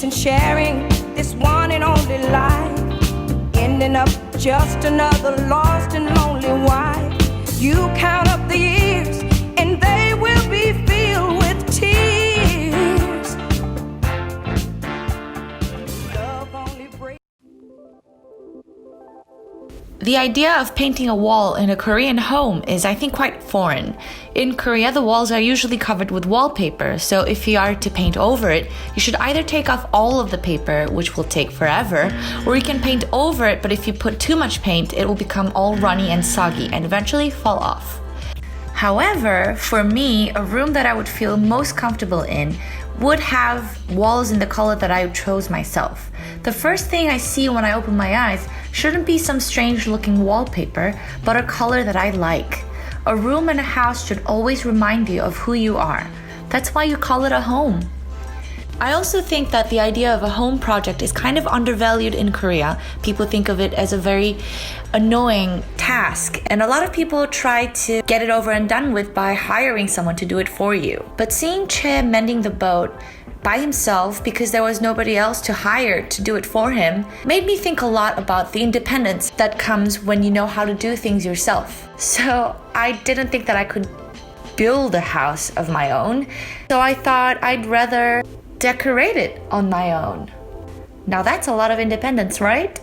and sharing this one and only life, ending up just another lost and lonely wife. You count up the years and they will be filled with tears. Love only breaks. The idea of painting a wall in a Korean home is, I think, quite foreign. In Korea, the walls are usually covered with wallpaper, so if you are to paint over it, you should either take off all of the paper, which will take forever, or you can paint over it, but if you put too much paint, it will become all runny and soggy and eventually fall off. However, for me, a room that I would feel most comfortable in would have walls in the color that I chose myself. The first thing I see when I open my eyes shouldn't be some strange looking wallpaper, but a color that I like. A room and a house should always remind you of who you are. That's why you call it a home. I also think that the idea of a home project is kind of undervalued in Korea. People think of it as a very annoying task, and a lot of people try to get it over and done with by hiring someone to do it for you. But seeing Che mending the boat by himself because there was nobody else to hire to do it for him made me think a lot about the independence that comes when you know how to do things yourself. So I didn't think that I could build a house of my own, so I thought I'd rather decorate it on my own. Now that's a lot of independence, right?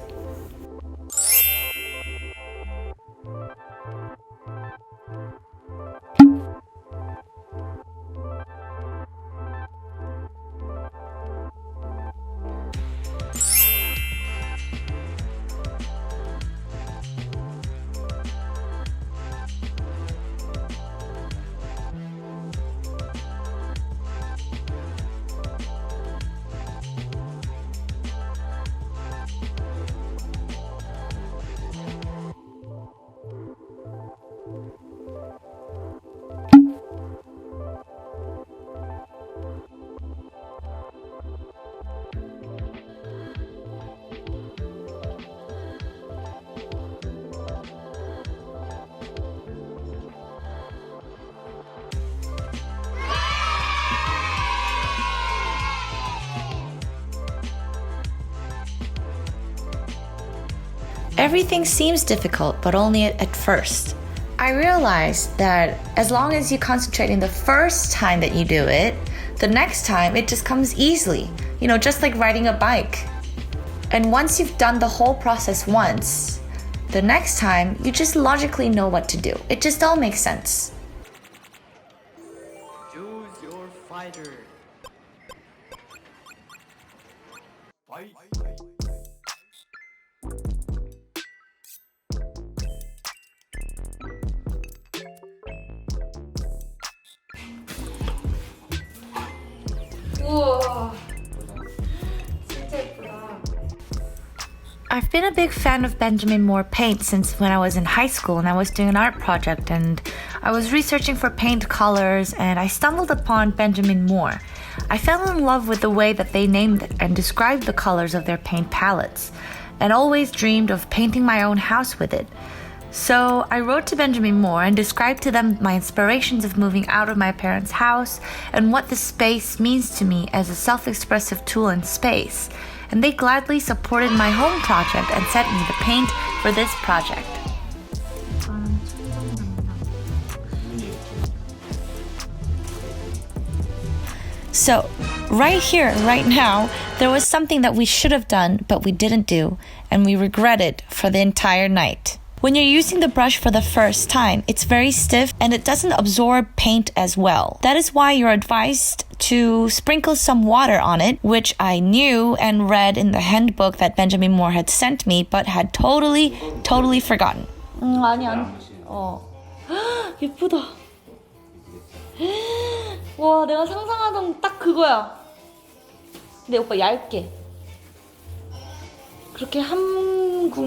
Everything seems difficult, but only at first. I realized that as long as you concentrate in the first time that you do it, the next time it just comes easily. You know, just like riding a bike. And once you've done the whole process once, the next time you just logically know what to do. It just all makes sense. Choose your fighter. Fight. 우와, 진짜 예쁘다. I've been a big fan of Benjaminmuor paint since when I was in high school and I was doing an art project and I was researching for paint colors and I stumbled upon Benjaminmuor. I fell in love with the way that they named and described the colors of their paint palettes and always dreamed of painting my own house with it. So I wrote to Benjaminmuor and described to them my inspirations of moving out of my parents' house and what the space means to me as a self-expressive tool in space. And they gladly supported my home project and sent me the paint for this project. So, right here, right now, there was something that we should have done, but we didn't do, and we regret it for the entire night. When you're using the brush for the first time, it's very stiff and it doesn't absorb paint as well. That is why you're advised to sprinkle some water on it, which I knew and read in the handbook that Benjaminmuor had sent me, but had totally forgotten. 아니. 예쁘다. 와, 내가 상상하던 딱 그거야. 근데 오빠 얇게. 그렇게 한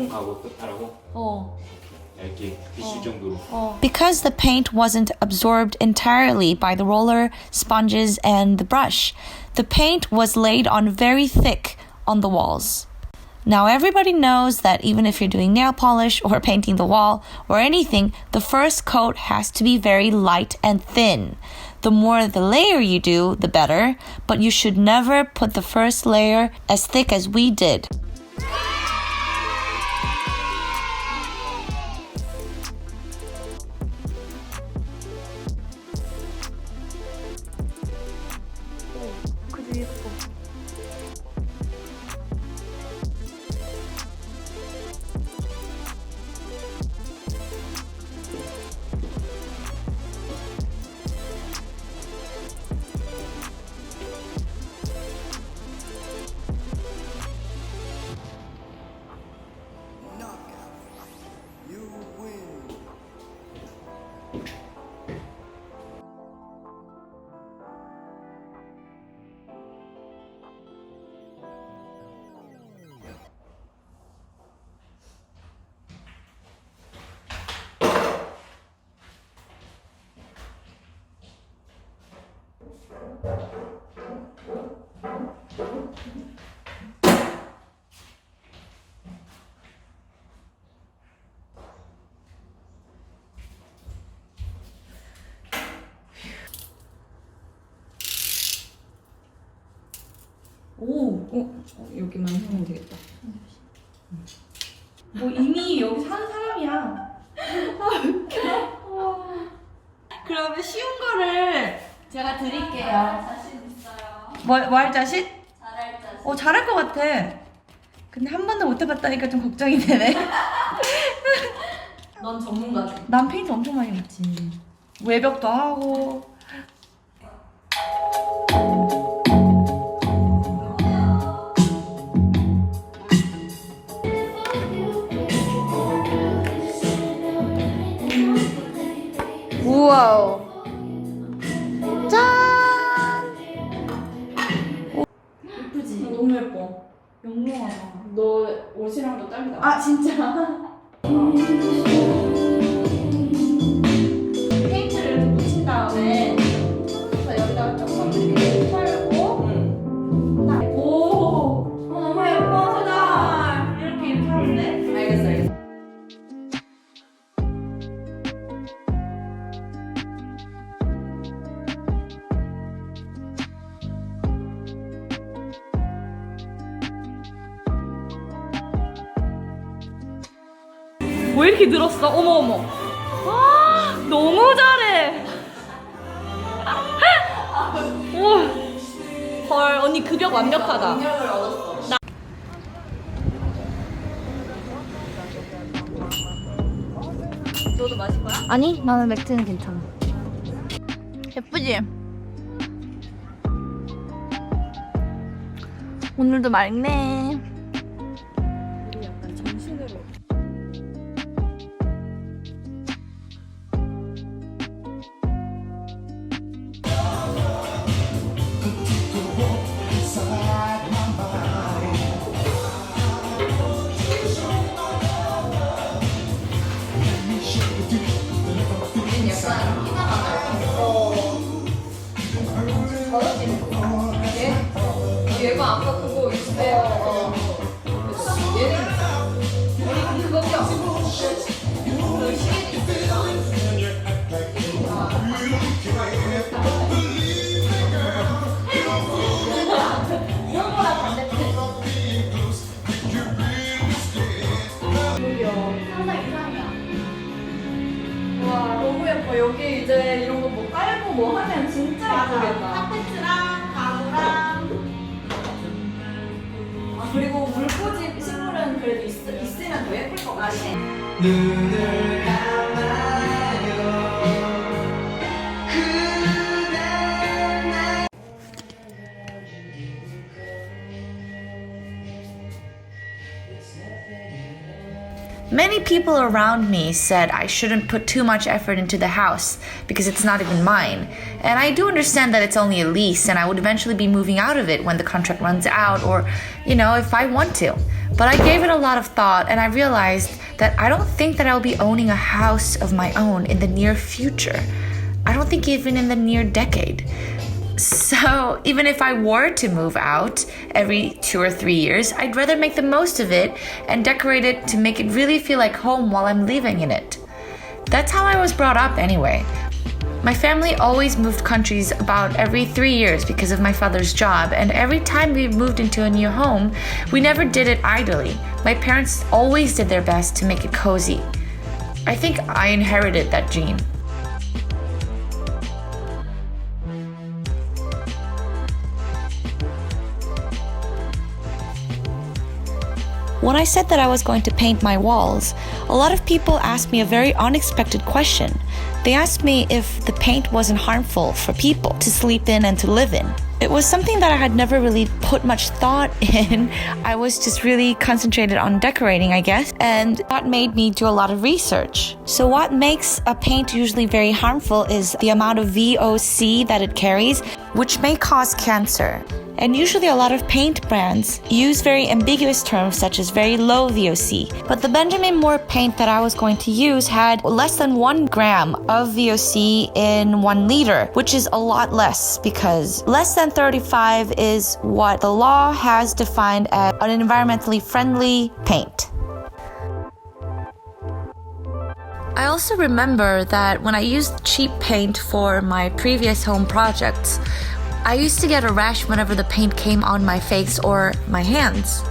하고 끝하라고? 얇게 티슈 정도로. Because the paint wasn't absorbed entirely by the roller, sponges, and the brush, the paint was laid on very thick on the walls. Now everybody knows that even if you're doing nail polish or painting the wall or anything, the first coat has to be very light and thin. The more the layer you do, the better, but you should never put the first layer as thick as we did. 여기만 하면 되겠다. 뭐 이미 여기 사는 사람이야. 그러면 쉬운 거를 제가 드릴게요. 자신 있어요. 뭐 할 자신? 잘할 자신. 잘할 것 같아. 근데 한 번도 못 해봤다니까 좀 걱정이 되네. 넌 전문가지. 난 페인트 엄청 많이 했지. 외벽도 하고. 우와. 짠! 예쁘지? 너무 예뻐. 영롱하다. 너 옷이랑도 딱이다. 아 진짜? 페인트를 이렇게 묻힌 다음에 그래서 여기다가 조금 이렇게 털고 오 너무 예뻐 세달 이렇게 하면 돼? 알겠어. 왜 이렇게 늘었어? 어머. 아, 너무 잘해. 우와. 헐, 언니 급여 완벽하다. 능력을 얻었어. 너도 마실 거야? 아니, 나는 맥주는 괜찮아. 예쁘지? 오늘도 맑네. 약간 정신으로. 얘가 아까 그거 있을 때 얘는 우리 그거죠? 그 시계지 이런 거랑 반대편에 상당히 이상이야. 와, 너무 예뻐. 여기 이제 이런 거 뭐 깔고 뭐 하면 진짜 예쁘겠다. 카페트랑 가구랑 그리고 물꽂이 식물은 그래도 있으면 더 예쁠 것 같아. 눈을 감아요. Many people around me said I shouldn't put too much effort into the house because it's not even mine. And I do understand that it's only a lease and I would eventually be moving out of it when the contract runs out or, if I want to. But I gave it a lot of thought and I realized that I don't think that I'll be owning a house of my own in the near future. I don't think even in the near decade. So even if I were to move out every 2 or 3 years, I'd rather make the most of it and decorate it to make it really feel like home while I'm living in it. That's how I was brought up anyway. My family always moved countries about every 3 years because of my father's job, and every time we moved into a new home, we never did it idly. My parents always did their best to make it cozy. I think I inherited that gene. When I said that I was going to paint my walls, a lot of people asked me a very unexpected question. They asked me if the paint wasn't harmful for people to sleep in and to live in. It was something that I had never really put much thought in. I was just really concentrated on decorating, I guess, and that made me do a lot of research. So what makes a paint usually very harmful is the amount of VOC that it carries, which may cause cancer. And usually a lot of paint brands use very ambiguous terms such as very low VOC. But the Benjaminmuor paint that I was going to use had less than 1 gram of VOC in 1 liter, which is a lot less because less than 35 is what the law has defined as an environmentally friendly paint. I also remember that when I used cheap paint for my previous home projects, I used to get a rash whenever the paint came on my face or my hands.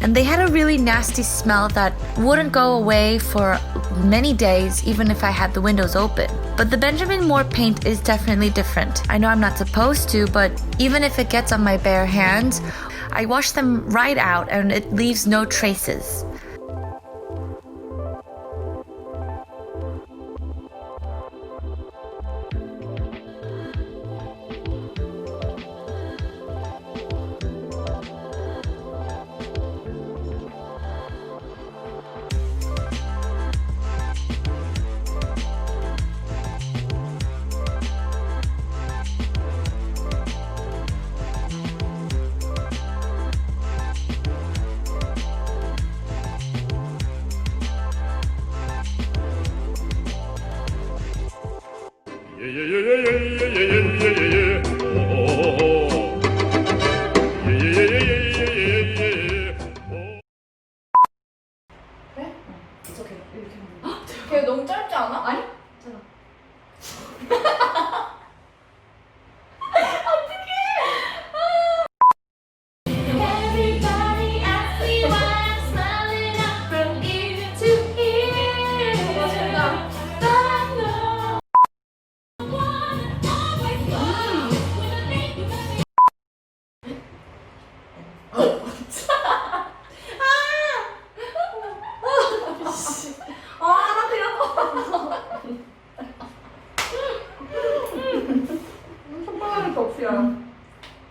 And they had a really nasty smell that wouldn't go away for many days even if I had the windows open. But the Benjaminmuor paint is definitely different. I know I'm not supposed to, but even if it gets on my bare hands, I wash them right out and it leaves no traces. 걔 너무 짧지 않아? 아니?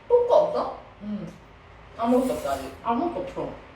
포크 없어? 아무것도 없어 아직. 아무것도 없어.